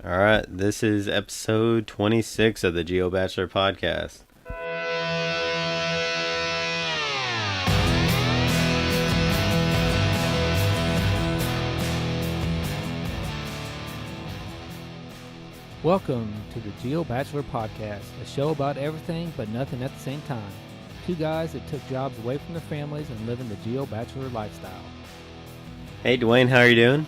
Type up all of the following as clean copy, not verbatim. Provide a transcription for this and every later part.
All right, this is episode 26 of the Bachelor podcast. Welcome to the Bachelor podcast, a show about everything but nothing at the same time. Two guys that took jobs away from their families and living the Bachelor lifestyle. Hey, Dwayne, how are you doing?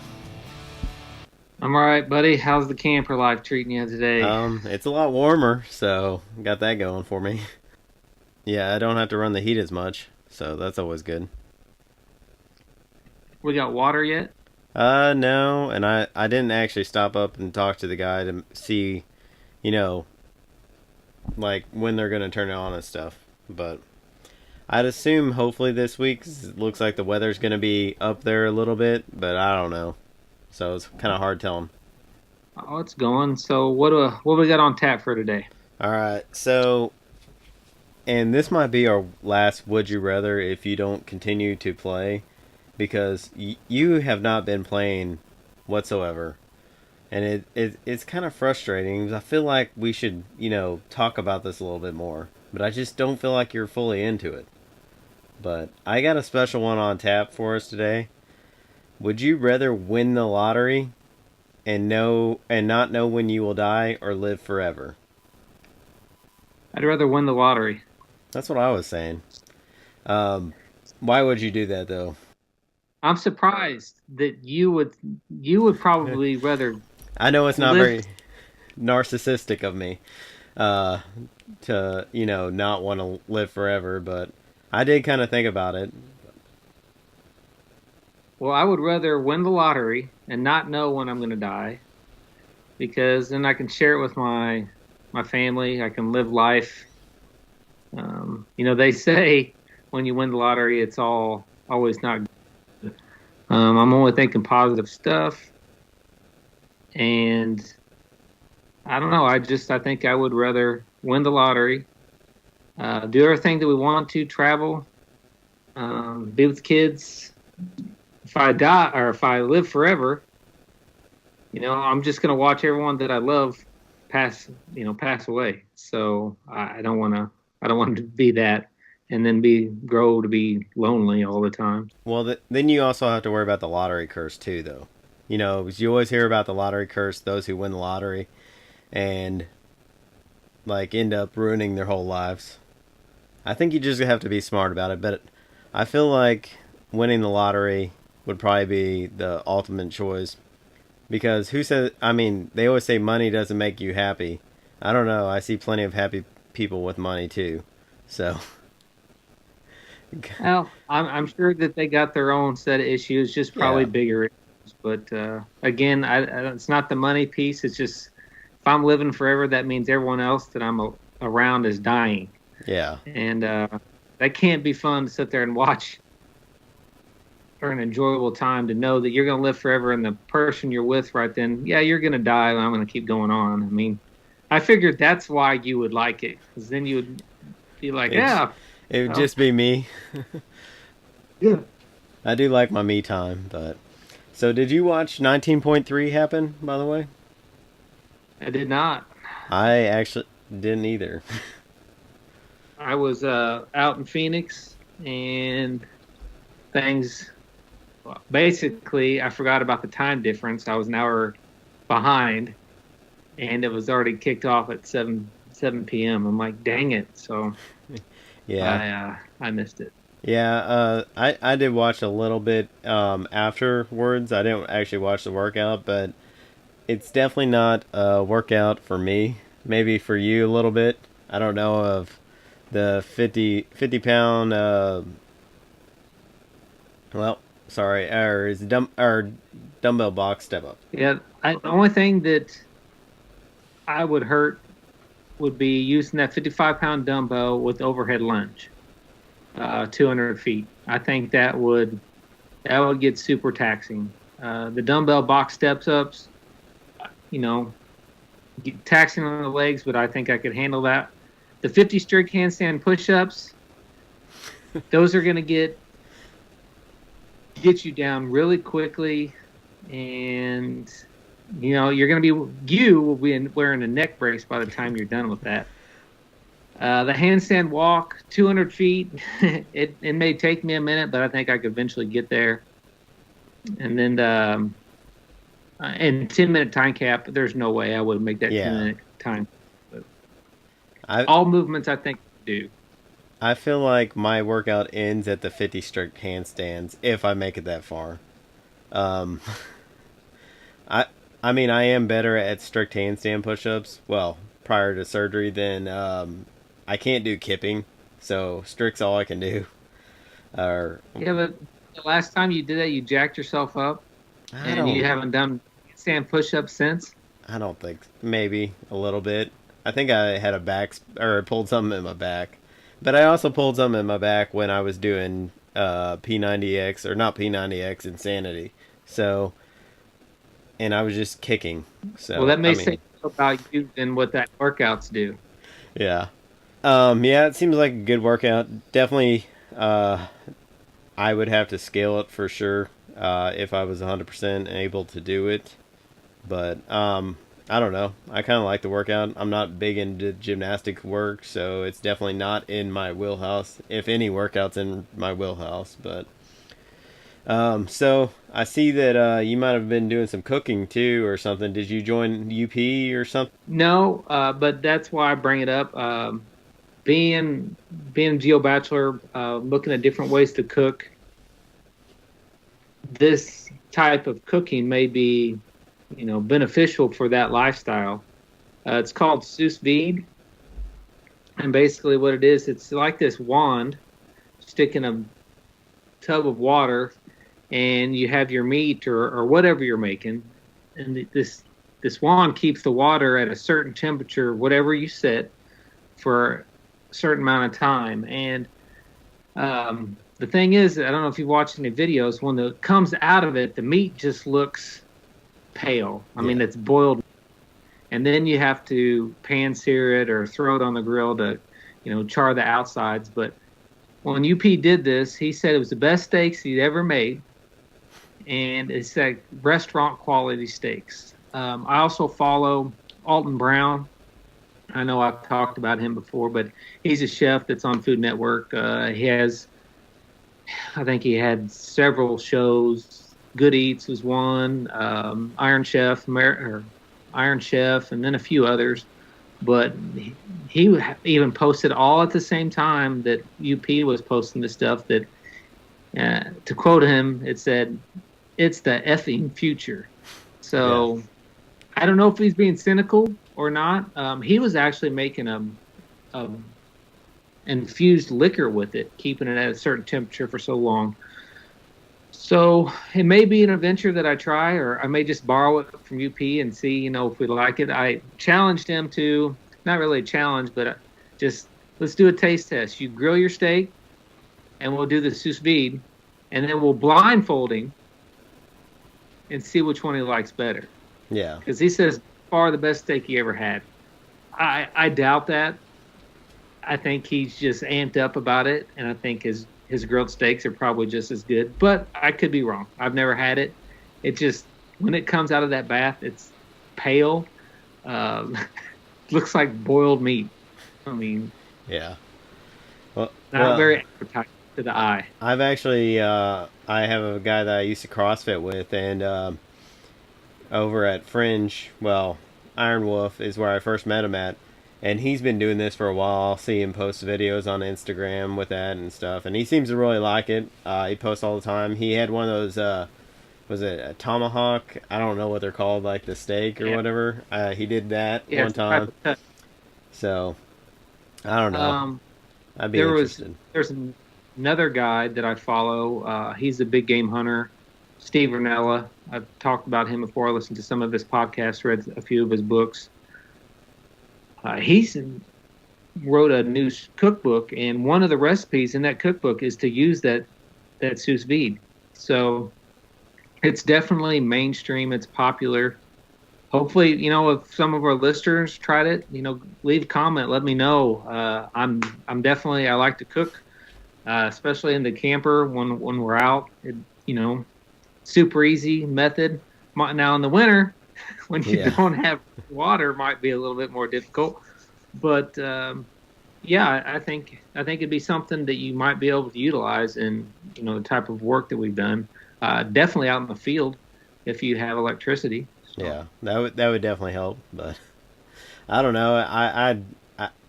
I'm all right, buddy. How's the camper life treating you today? It's a lot warmer, so got that going for me. Yeah, I don't have to run the heat as much, so that's always good. We got water yet? No, and I didn't actually stop up and talk to the guy to see, like when they're gonna turn it on and stuff. But I'd assume hopefully this week. 'Cause it looks like the weather's gonna be up there a little bit, but I don't know. So it's kind of hard telling. Oh, it's going. So what we got on tap for today? All right, so, and this might be our last Would You Rather if you don't continue to play, because you have not been playing whatsoever, and it's kind of frustrating. I feel like we should, talk about this a little bit more, but I just don't feel like you're fully into it. But I got a special one on tap for us today. Would you rather win the lottery and not know when you will die, or live forever? I'd rather win the lottery. That's what I was saying. Why would you do that though? I'm surprised that you would probably rather. I know it's not live. very narcissistic of me to not want to live forever, but I did kind of think about it. Well, I would rather win the lottery and not know when I'm going to die, because then I can share it with my family. I can live life. They say when you win the lottery, it's always not good. I'm only thinking positive stuff, and I don't know. I think I would rather win the lottery, do everything that we want to, travel, be with kids. If I die or if I live forever, I'm just gonna watch everyone that I love pass away. So I don't want to be that, and then grow to be lonely all the time. Well, then you also have to worry about the lottery curse too, though. 'Cause you always hear about the lottery curse, those who win the lottery, and like end up ruining their whole lives. I think you just have to be smart about it, but I feel like winning the lottery would probably be the ultimate choice, because who says? I mean, they always say money doesn't make you happy. I don't know. I see plenty of happy people with money too. So, Well, I'm sure that they got their own set of issues, just probably yeah, bigger issues. But again, it's not the money piece. It's just if I'm living forever, that means everyone else that I'm around is dying, yeah, and that can't be fun to sit there and watch or an enjoyable time to know that you're going to live forever, and the person you're with right then, yeah, you're going to die, and I'm going to keep going on. I mean, I figured that's why you would like it, because then you would be like, yeah. it would just be me. Yeah. I do like my me time, but so did you watch 19.3 happen? By the way, I did not. I actually didn't either. I was out in Phoenix, and things. Well, basically, I forgot about the time difference. I was an hour behind, and it was already kicked off at 7 p.m. I'm like, dang it! So, Yeah, I missed it. yeah. I did watch a little bit afterwards. I didn't actually watch the workout, but it's definitely not a workout for me. Maybe for you a little bit. I don't know of the 50 pound. Well, sorry, or is dumbbell box step up. Yeah, the only thing that I would hurt would be using that 55-pound dumbbell with overhead lunge, 200 feet. I think that would get super taxing. The dumbbell box steps ups, taxing on the legs, but I think I could handle that. The 50 strict handstand push-ups, those are going to get you down really quickly, and you're going to you will be wearing a neck brace by the time you're done with that. The handstand walk, 200 feet. It may take me a minute, but I think I could eventually get there. And then and 10-minute time cap. There's no way I would make that Yeah. 10-minute time. But I all movements, I think, do. I feel like my workout ends at the 50 strict handstands if I make it that far. Um, I I mean I am better at strict handstand push-ups. Well, prior to surgery, than I can't do kipping, so strict's all I can do. Or Yeah, but the last time you did that, you jacked yourself up, I and you don't haven't done stand push-ups since. I don't think maybe a little bit. I think I had a back or pulled something in my back, but I also pulled something in my back when I was doing P90X or not P90X Insanity. So and I was just kicking. Well, So that I may say mean, more about you than what that workouts do. yeah, yeah. It seems like a good workout. Definitely, I would have to scale it for sure if I was 100% able to do it. But I don't know. I kind of like the workout. I'm not big into gymnastic work, so it's definitely not in my wheelhouse. If any workouts in my wheelhouse, but so I see that you might have been doing some cooking too, or something. Did you join UP or something? No, but that's why I bring it up. Being being a Geo Bachelor, looking at different ways to cook. This type of cooking may be, beneficial for that lifestyle. It's called sous vide, and basically what it is, it's like this wand stick in a tub of water, and you have your meat or whatever you're making, and this wand keeps the water at a certain temperature, whatever you set, for a certain amount of time. And the thing is, I don't know if you've watched any videos, when it comes out of it, the meat just looks pale. I mean, Yeah, it's boiled, and then you have to pan sear it or throw it on the grill to, char the outsides. But when UP did this, he said it was the best steaks he'd ever made, and it's like restaurant quality steaks. I also follow Alton Brown. I know I've talked about him before, but he's a chef that's on Food Network. I think he had several shows. Good Eats was one, Iron Chef, and then a few others. But he even posted all at the same time that UP was posting the stuff that, to quote him, it said, "It's the effing future." yeah, So I don't know if he's being cynical or not. He was actually making a infused liquor with it, keeping it at a certain temperature for so long. So it may be an adventure that I try, or I may just borrow it from UP and see, if we like it. I challenged him to, not really a challenge, but just let's do a taste test. You grill your steak, and we'll do the sous vide, and then we'll blindfold him and see which one he likes better. yeah, Because he says far the best steak he ever had. I doubt that. I think he's just amped up about it, and I think his grilled steaks are probably just as good. But I could be wrong. I've never had it. It just, when it comes out of that bath, it's pale. Um, looks like boiled meat. I mean, yeah. Well, not very appetizing to the eye. I've actually I have a guy that I used to CrossFit with, and over at Fringe, well, Iron Wolf is where I first met him at, and he's been doing this for a while. I'll see him post videos on Instagram with that and stuff, and he seems to really like it. He posts all the time. He had one of those, was it a tomahawk? I don't know what they're called, like the steak or Yeah. whatever. He did that Yeah, one it's a type time, of cut. so I don't know. Um, I'd be interested. there's another guy that I follow. He's a big game hunter, Steve Ranella. I've talked about him before. I listened to some of his podcasts, read a few of his books. He's wrote a new cookbook, and one of the recipes in that cookbook is to use that sous vide. So it's definitely mainstream. It's popular. Hopefully, if some of our listeners tried it, leave a comment. Let me know. I'm definitely, I like to cook, especially in the camper when we're out. Super easy method. Now in the winter, when you Yeah. don't have water might be a little bit more difficult. But yeah, I think it'd be something that you might be able to utilize in the type of work that we've done. Definitely out in the field if you have electricity. So Yeah, that would definitely help, but I don't know.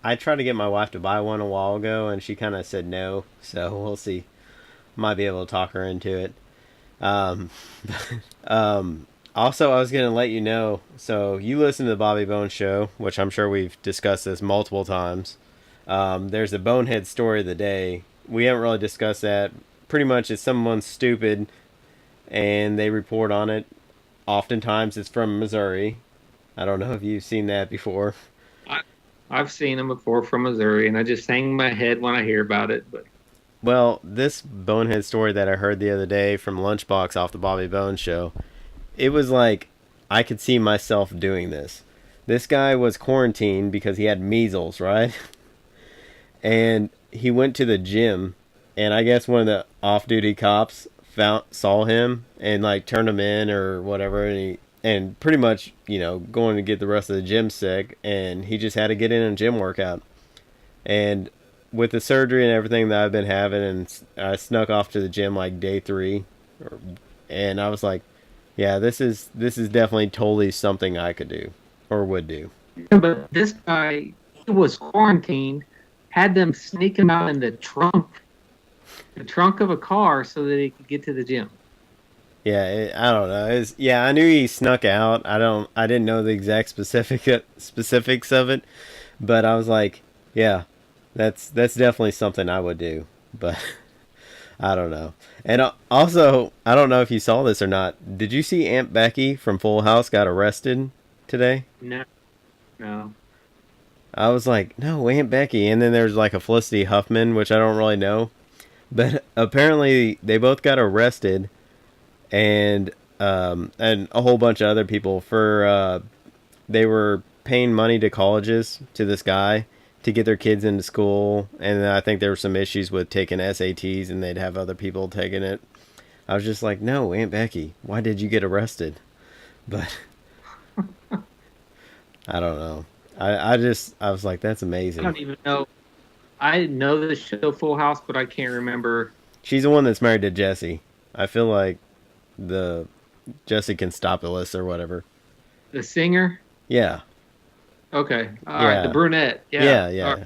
I tried to get my wife to buy one a while ago, and she kind of said no. So we'll see. Might be able to talk her into it. Um, also, I was gonna let you know. So you listen to the Bobby Bones show, which I'm sure we've discussed this multiple times. There's a Bonehead story of the day. We haven't really discussed that. Pretty much, it's someone stupid, and they report on it. Oftentimes, it's from Missouri. I don't know if you've seen that before. I, I've seen them before from Missouri, and I just hang my head when I hear about it. But Well, this Bonehead story that I heard the other day from Lunchbox off the Bobby Bones show, it was like I could see myself doing this. This guy was quarantined because he had measles, right? And he went to the gym, and I guess one of the off-duty cops saw him and like turned him in or whatever, and pretty much going to get the rest of the gym sick, and he just had to get in a gym workout. And with the surgery and everything that I've been having, and I snuck off to the gym like day 3, and I was like, yeah, this is definitely totally something I could do or would do. but this guy, he was quarantined, had them sneak him out in the trunk of a car, so that he could get to the gym. Yeah, I don't know. Yeah, I knew he snuck out. I didn't know the exact specifics of it, but I was like, yeah, that's definitely something I would do. But I don't know. And also, I don't know if you saw this or not. Did you see Aunt Becky from Full House got arrested today? No, no. I was like, no, Aunt Becky. And then there's like a Felicity Huffman, which I don't really know. But apparently they both got arrested, and a whole bunch of other people for they were paying money to colleges to this guy to get their kids into school, and then I think there were some issues with taking SATs, and they'd have other people taking it. I was just like, no, Aunt Becky, why did you get arrested? But I don't know. I was like, that's I amazing. don't even know. I know the show Full House, but I can't remember She's the one that's married to Jesse. I feel like the Jesse Constopoulos or whatever. the singer. Yeah, Okay, all right, the yeah, brunette. Yeah, yeah, all right. yeah.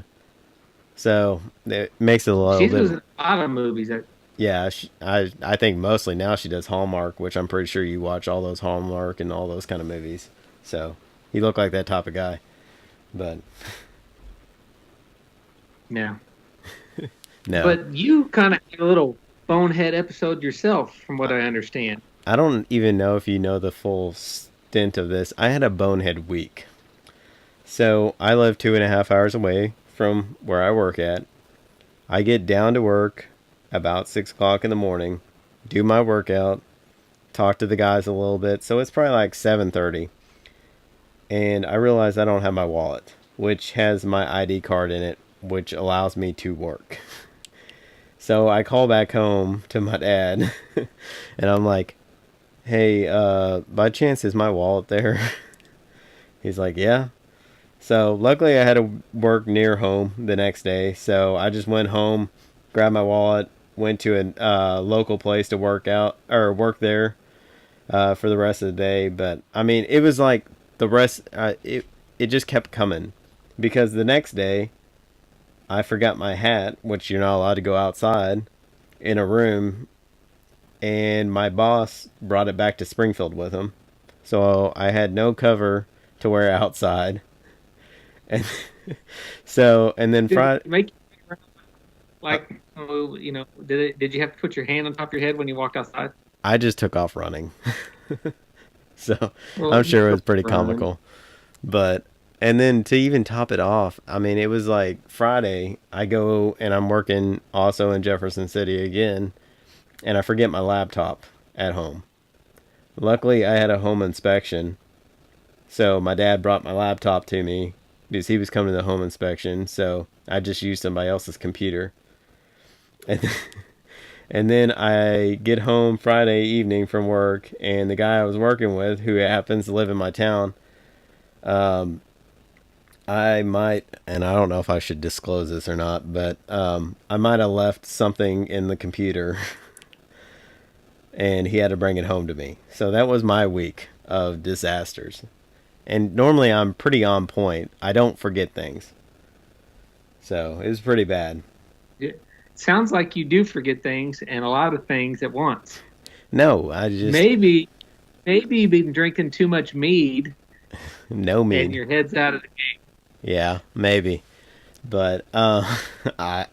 So it makes it a little She was bit. in a lot of movies. Yeah, I think mostly now she does Hallmark, which I'm pretty sure you watch all those Hallmark and all those kind of movies. So he looked like that type of guy. But Yeah, no, but you kind of had a little bonehead episode yourself, from what I understand. I don't even know if you know the full stint of this. I had a bonehead week. So I live 2.5 hours away from where I work at. I get down to work about 6 o'clock in the morning, do my workout, talk to the guys a little bit. So it's probably like 7:30, and I realize I don't have my wallet, which has my ID card in it, which allows me to work. So I call back home to my dad, and I'm like, "Hey, by chance is my wallet there?" He's like, "Yeah." So luckily I had to work near home the next day, so I just went home, grabbed my wallet, went to a local place to work out or work there for the rest of the day. But I mean, it was like the rest. It just kept coming because the next day I forgot my hat, which you're not allowed to go outside in a room, and my boss brought it back to Springfield with him, so I had no cover to wear outside. And and then Did Friday, it make you uh, like, did you have to put your hand on top of your head when you walked outside? I just took off running. So Well, I'm you sure it still was pretty run. comical. But and then to even top it off, I mean, it was like Friday. I go and I'm working also in Jefferson City again, and I forget my laptop at home. Luckily, I had a home inspection, so my dad brought my laptop to me because he was coming to the home inspection. So I just used somebody else's computer, and And then I get home Friday evening from work, and the guy I was working with, who happens to live in my town, um, I might, and I don't know if I should disclose this or not, but I might have left something in the computer, and he had to bring it home to me. So that was my week of disasters. And normally I'm pretty on point. I don't forget things. So it was pretty bad. It sounds like you do forget things and a lot of things at once. No, I just Maybe, maybe you've been drinking too much mead no and mean. your head's out of the game. Yeah, maybe. But I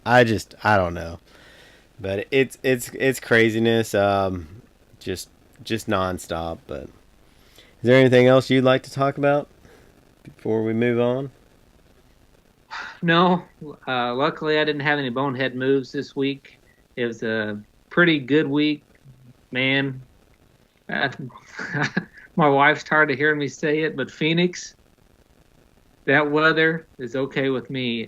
don't know. But it's craziness. Just just nonstop. But is there anything else you'd like to talk about before we move on? No, luckily I didn't have any bonehead moves this week. It was a pretty good week, man. Uh, my wife's tired of hearing me say it, but Phoenix, that weather is okay with me.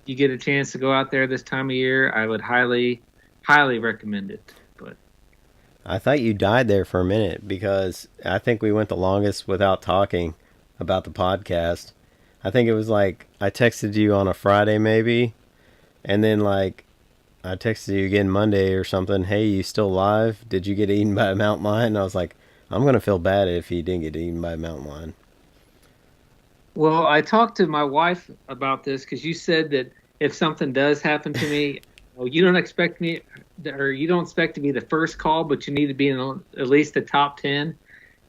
You get a chance to go out there this time of year, I would highly, highly recommend it. But I thought you died there for a minute because I think we went the longest without talking about the podcast. I think it was like I texted you on a Friday maybe, and then like I texted you again Monday or something. Hey, you still alive? Did you get eaten by a mountain lion? And I was like, I'm gonna feel bad if he didn't get eaten by a mountain lion. well, I talked to my wife about this because you said that if something does happen to me, well, you don't expect me, or you don't expect to be the first call, but you need to be in at least the top 10.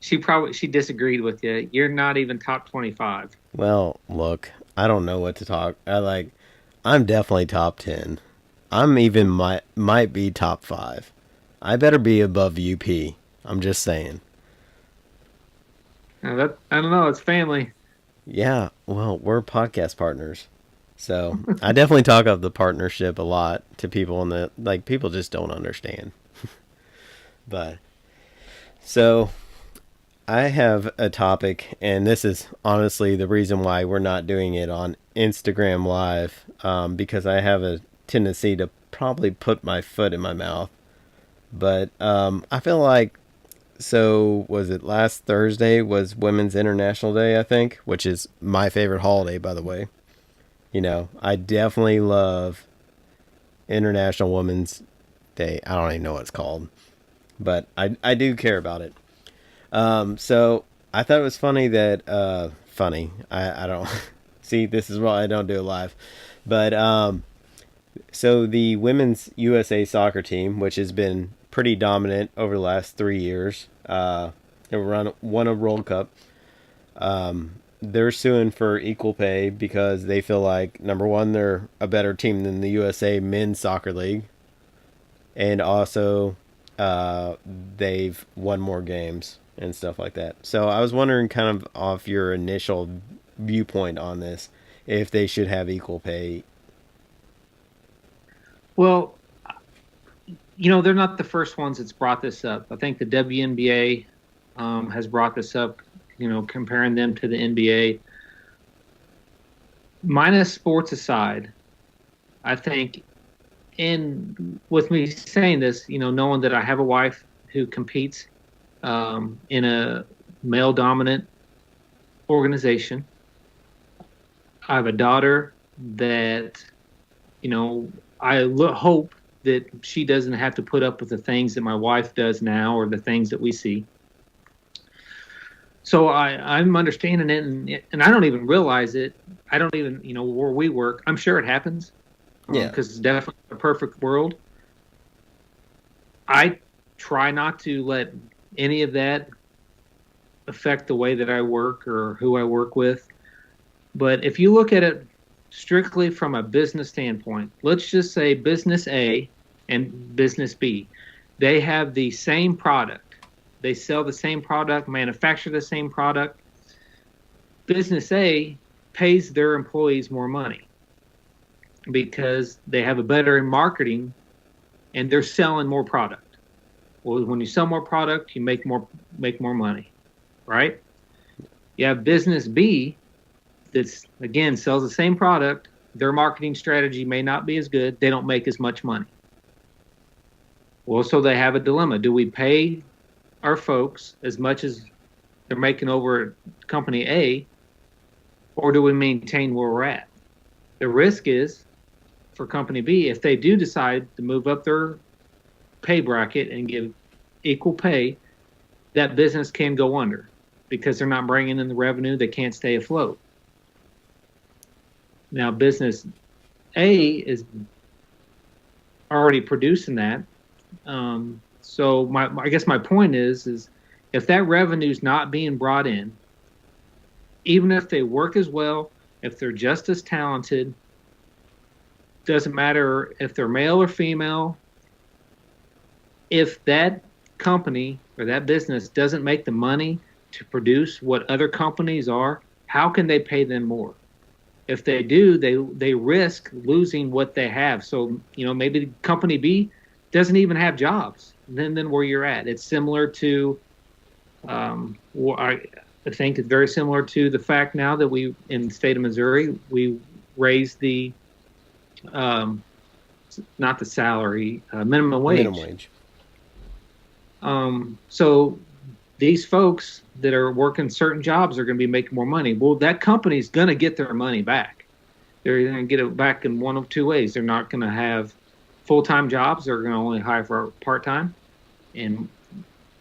She disagreed with you. You're not even top 25. Well, look, I don't know what to talk. I'm definitely top 10. I'm even might be top 5. I better be above UP. I'm just saying. Now that I don't know. It's family. Yeah, well, we're podcast partners. So, I definitely talk of the partnership a lot to people and the like people just don't understand. But so I have a topic, and this is honestly the reason why we're not doing it on Instagram Live, because I have a tendency to probably put my foot in my mouth. But I feel like, so was it last Thursday was Women's International Day, I think, which is my favorite holiday, by the way. You know, I definitely love International Women's Day. I don't even know what it's called, but I do care about it. So I thought it was funny that funny. I don't see, this is why I don't do it live. But so the women's USA soccer team, which has been pretty dominant over the last 3 years, they won a World Cup. They're suing for equal pay because they feel like, number one, they're a better team than the USA Men's Soccer League, and also they've won more games and stuff like that. So I was wondering, kind of off your initial viewpoint on this, if they should have equal pay. Well, they're not the first ones that's brought this up. I think the WNBA has brought this up. Comparing them to the NBA. Minus sports aside, I think, and with me saying this, knowing that I have a wife who competes in a male-dominant organization, I have a daughter that, hope that she doesn't have to put up with the things that my wife does now or the things that we see. So I'm understanding it, and I don't even realize it. I don't even, where we work. I'm sure it happens, Yeah. because it's definitely a perfect world. I try not to let any of that affect the way that I work or who I work with. But if you look at it strictly from a business standpoint, let's just say business A and business B, they have the same product. They sell the same product, manufacture the same product. Business A pays their employees more money because they have a better marketing and they're selling more product. Well, when you sell more product, you make more money, right? You have business B that's, again, sells the same product. Their marketing strategy may not be as good. They don't make as much money. Well, so they have a dilemma. Do we pay our folks as much as they're making over at company A, or do we maintain where we're at? The risk is for company B, if they do decide to move up their pay bracket and give equal pay, that business can go under because they're not bringing in the revenue. They can't stay afloat. Now, business A is already producing that. So I guess my point is if that revenue is not being brought in, even if they work as well, if they're just as talented, doesn't matter if they're male or female, if that company or that business doesn't make the money to produce what other companies are, how can they pay them more? If they do, they risk losing what they have. So, maybe company B doesn't even have jobs. Then where you're at, it's similar to, I think it's very similar to the fact now that we, in the state of Missouri, we raised the, not the salary, minimum wage. Minimum wage. So these folks that are working certain jobs are going to be making more money. Well, that company's going to get their money back. They're going to get it back in one of two ways. They're not going to have full-time jobs. They're going to only hire for part-time,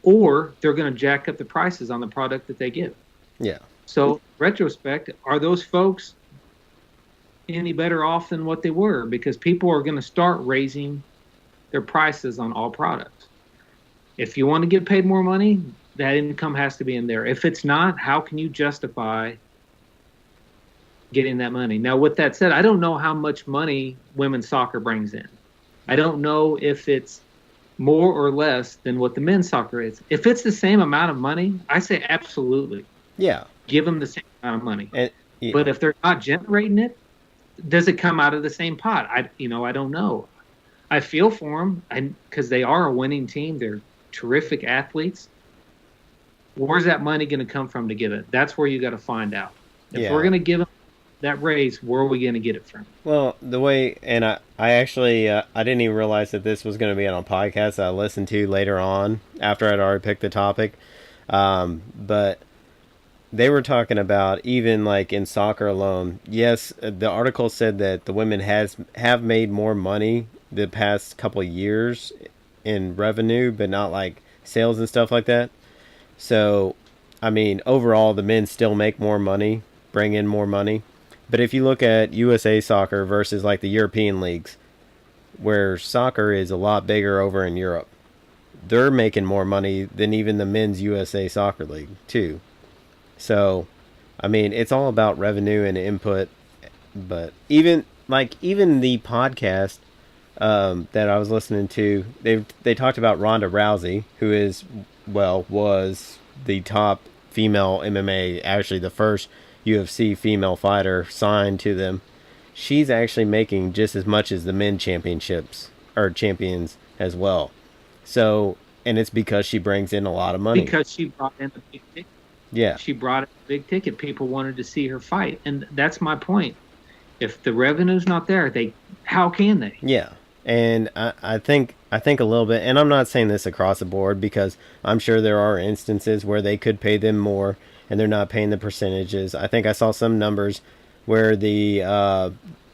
or they're going to jack up the prices on the product that they give. Yeah. So, retrospect, are those folks any better off than what they were? Because people are going to start raising their prices on all products. If you want to get paid more money, that income has to be in there. If it's not, how can you justify getting that money? Now, with that said, I don't know how much money women's soccer brings in. I don't know if it's more or less than what the men's soccer is. If it's the same amount of money, I say absolutely. Yeah. Give them the same amount of money. Yeah. But if they're not generating it, does it come out of the same pot? I don't know. I feel for them because they are a winning team. They're terrific athletes. Where's that money going to come from to give it? That's where you got to find out. If we're going to give them that raise, where are we going to get it from? Well, the way, and I actually, I didn't even realize that this was going to be on a podcast that I listened to later on after I'd already picked the topic. But they were talking about even like in soccer alone. Yes, the article said that the women have made more money the past couple of years in revenue, but not like sales and stuff like that. So, I mean, overall, the men still make more money, bring in more money. But if you look at USA soccer versus like the European leagues, where soccer is a lot bigger over in Europe, they're making more money than even the men's USA soccer league too. So, I mean, it's all about revenue and input. But even the podcast that I was listening to, they talked about Ronda Rousey, who was the top female MMA, actually the first UFC female fighter signed to them. She's actually making just as much as the men champions as well. So, and it's because she brings in a lot of money. Because she brought in a big ticket. Yeah. She brought in a big ticket. People wanted to see her fight. And that's my point. If the revenue's not there, how can they? Yeah. And I think a little bit, and I'm not saying this across the board because I'm sure there are instances where they could pay them more and they're not paying the percentages. I think I saw some numbers where the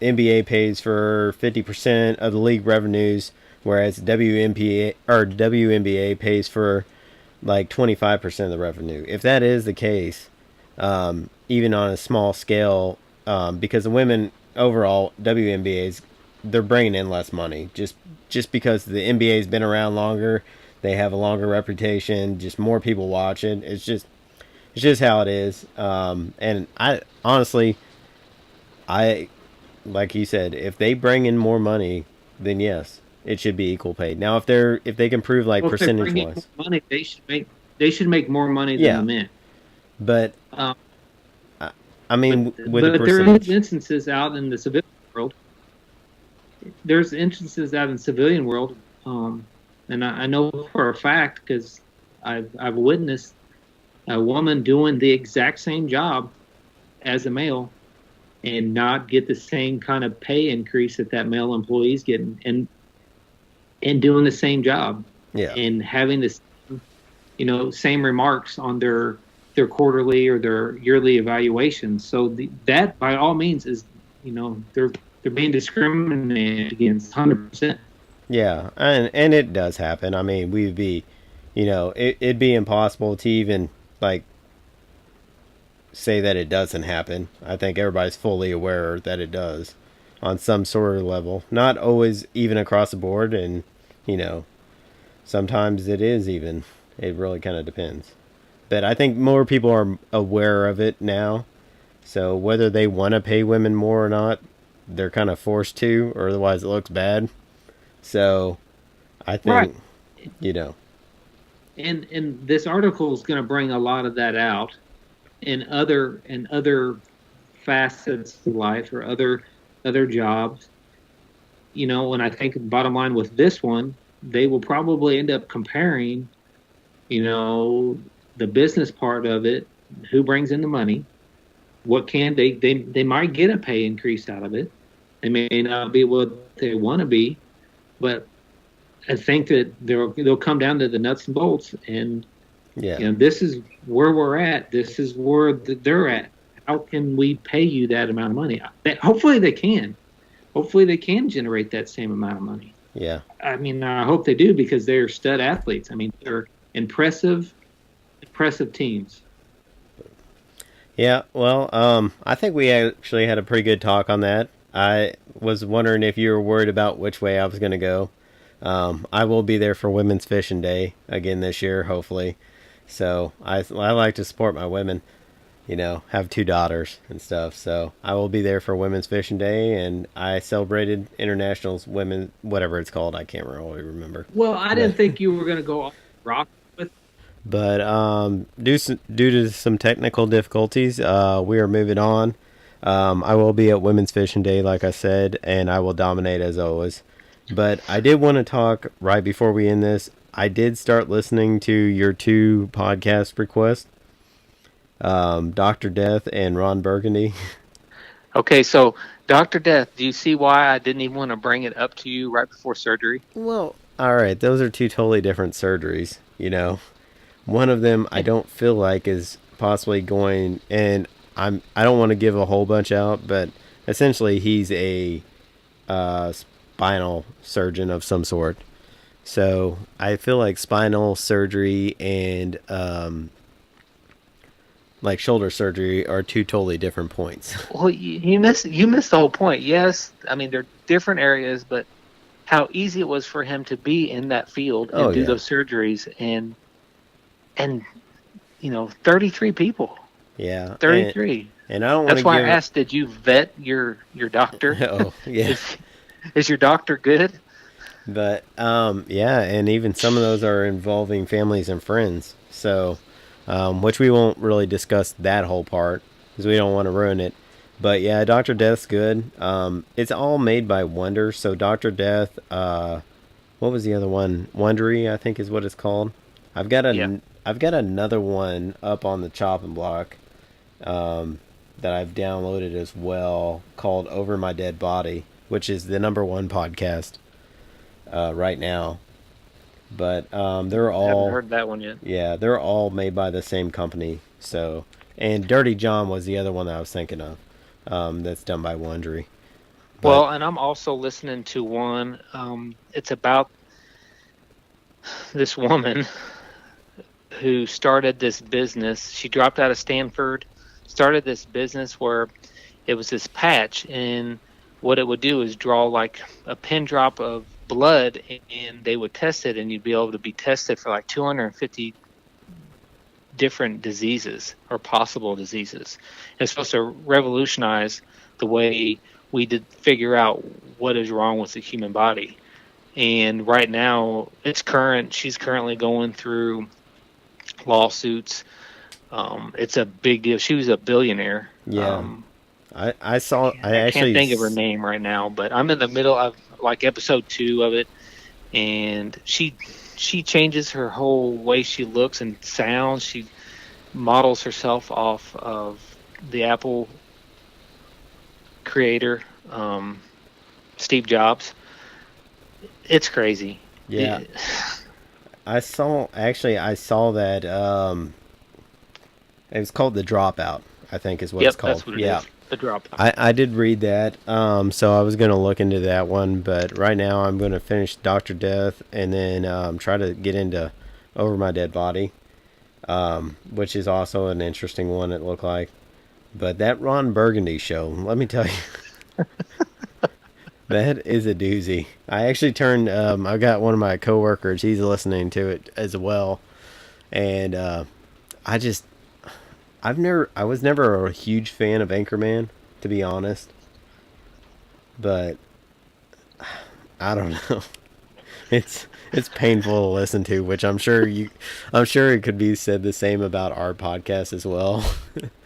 NBA pays for 50% of the league revenues, whereas WNBA pays for like 25% of the revenue. If that is the case, even on a small scale, because the women overall WNBA's, they're bringing in less money just because the NBA's been around longer, they have a longer reputation, just more people watch it. It's just how it is. And I honestly, like you said, if they bring in more money, then yes, it should be equal paid. Now, if they can prove like percentage wise, money, they should make more money than the men. But I mean, with but the there percentage, is instances out in the civilian world. There's instances out in the civilian world, and I know for a fact because I've witnessed a woman doing the exact same job as a male and not get the same kind of pay increase that male employee's getting. And and doing the same job Yeah. and having this, same remarks on their quarterly or their yearly evaluations. So that by all means is, they're being discriminated against 100%. Yeah, and it does happen. I mean, we'd be, it'd be impossible to even like say that it doesn't happen. I think everybody's fully aware that it does on some sort of level. Not always even across the board, and you know, sometimes it is even. It really kind of depends. But I think more people are aware of it now. So whether they want to pay women more or not, they're kind of forced to, or otherwise it looks bad. So I Right. think, you know, And this article is going to bring a lot of that out in other facets of life or other jobs. When I think bottom line with this one, they will probably end up comparing, you know, the business part of it, who brings in the money, what can they might get a pay increase out of it. They may not be what they want to be, but I think that they'll come down to the nuts and bolts, and yeah, this is where we're at. This is where they're at. How can we pay you that amount of money? Hopefully they can. Hopefully they can generate that same amount of money. yeah, I mean, I hope they do because they're stud athletes. I mean, they're impressive teams. yeah. Well, I think we actually had a pretty good talk on that. I was wondering if you were worried about which way I was going to go. I will be there for Women's Fishing Day again this year, hopefully. So I like to support my women. Have two daughters and stuff. So I will be there for Women's Fishing Day, and I celebrated International's Women, whatever it's called. I can't really remember. Well, I But didn't think you were going to go off the rock with. due to some technical difficulties, we are moving on. I will be at Women's Fishing Day, like I said, and I will dominate as always. But I did want to talk right before we end this. I did start listening to your two podcast requests, Doctor Death and Ron Burgundy. Okay, so Dr. Death, do you see why I didn't even want to bring it up to you right before surgery? Well, all right, those are two totally different surgeries. One of them I don't feel like is possibly going, and I don't want to give a whole bunch out, but essentially he's a spinal surgeon of some sort. So I feel like spinal surgery and like shoulder surgery are two totally different points. Well, you missed the whole point. Yes, I mean they're different areas, but how easy it was for him to be in that field Oh and do yeah, those surgeries and 33 people. yeah, 33. and I don't want That's to why I give. asked, did you vet your doctor? Oh yeah, Is your doctor good? but yeah, and even some of those are involving families and friends. So, which we won't really discuss that whole part because we don't want to ruin it. But yeah, Doctor Death's good. It's all made by Wonder. So Doctor Death. What was the other one? Wondery, I think is what it's called. I've got Yeah. I've got another one up on the chopping block. That I've downloaded as well called Over My Dead Body, which is the number one podcast right now. But they're Haven't all, heard that one yet. yeah, they're all made by the same company. So, and Dirty John was the other one that I was thinking of. That's done by Wondery. But Well, and I'm also listening to one. It's about this woman who started this business. She dropped out of Stanford, started this business where it was this patch, and what it would do is draw like a pin drop of blood, and they would test it, and you'd be able to be tested for like 250 different diseases or possible diseases. It's supposed to revolutionize the way we did figure out what is wrong with the human body. And right now, she's currently going through lawsuits. It's a big deal. She was a billionaire. yeah, I saw, I I can't actually, think of her name right now, but I'm in the middle of like episode 2 of it, and she changes her whole way she looks and sounds. She models herself off of the Apple creator, Steve Jobs. It's crazy. Yeah. I saw that it was called The Dropout, I think is what it's Yep, called. that's what it Yeah. is. The dropout. I did read that, so I was going to look into that one, but right now I'm going to finish Doctor Death and then try to get into Over My Dead Body, which is also an interesting one, it looked like. But that Ron Burgundy show, let me tell you, that is a doozy. I actually turned, I got one of my coworkers, he's listening to it as well, and I just, I was never a huge fan of Anchorman, to be honest, but I don't know. It's painful to listen to, which I'm sure it could be said the same about our podcast as well.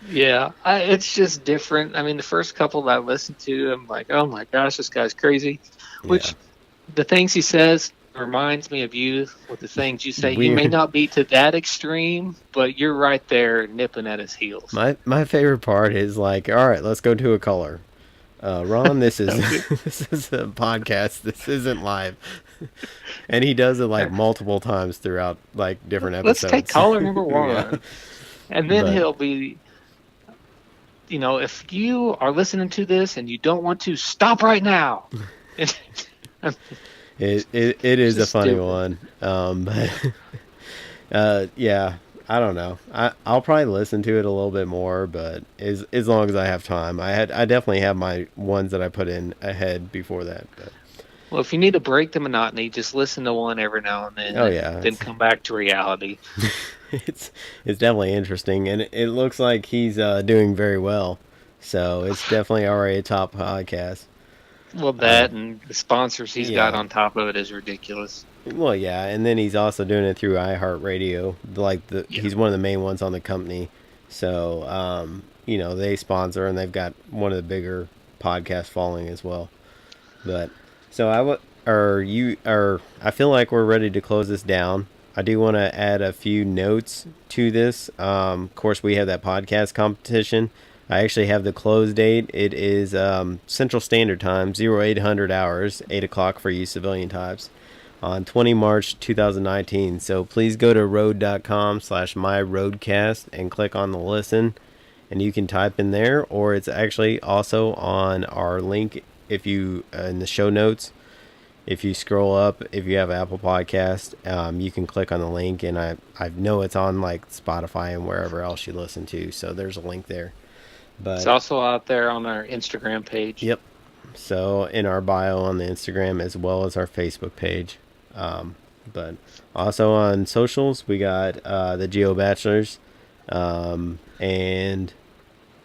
Yeah, it's just different. I mean, the first couple that I listened to, I'm like, oh my gosh, this guy's crazy. Yeah, Which the things he says reminds me of you with the things you say. You may weird. not be to that extreme, but you're right there nipping at his heels. My favorite part is like, all right, let's go to a color. Ron, this is Okay. this is a podcast. This isn't live, and he does it like multiple times throughout like different Let's take episodes. caller number Yeah, one. And then but he'll be, if you are listening to this and you don't want to, stop right now. it is a Just funny stupid. one. But yeah, I don't know. I'll probably listen to it a little bit more, but as long as I have time, I definitely have my ones that I put in ahead before that. But Well, if you need to break the monotony, just listen to one every now and then, oh and yeah, then come back to reality. it's it's definitely interesting, and it looks like he's doing very well. So it's definitely already a top podcast. Well, Uh, that and the sponsors he's got yeah, on top of it is ridiculous. well, yeah, and then he's also doing it through iHeartRadio. Like Yeah. he's one of the main ones on the company. So they sponsor, and they've got one of the bigger podcast following as well. But so I would, or you, or I feel like we're ready to close this down. I do want to add a few notes to this. Of course, we have that podcast competition. I actually have the close date. It is Central Standard Time, 0800 hours, 8 o'clock for you civilian types, on 20 March 2019. So please go to road.com/myroadcast and click on the listen, and you can type in there, or it's actually also on our link if you in the show notes. If you scroll up, if you have Apple Podcast, you can click on the link, and I know it's on like Spotify and wherever else you listen to. So there's a link there. It's But also out there on our Instagram page. yep. So in our bio on the Instagram as well as our Facebook page. But also on socials, we got the Geo Bachelors, and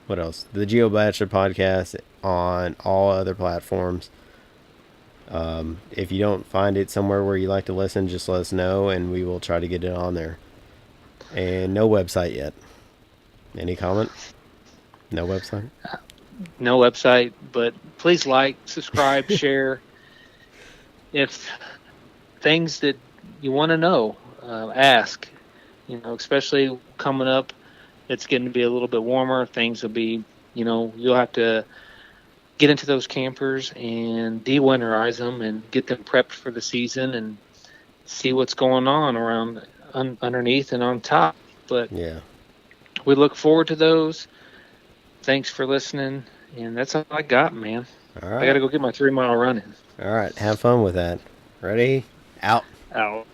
what else? The Geo Bachelor podcast on all other platforms. If you don't find it somewhere where you like to listen, just let us know, and we will try to get it on there. And no website yet. Any comment? No website? No website, but please like, subscribe, share. If things that you want to know, ask. Especially coming up, it's getting to be a little bit warmer. Things will be, you'll have to get into those campers and de-winterize them and get them prepped for the season and see what's going on around underneath and on top. But Yeah. we look forward to those. Thanks for listening, and that's all I got, man. All I got right. to go get my 3-mile run in. All right. Have fun with that. Ready? Out. Out.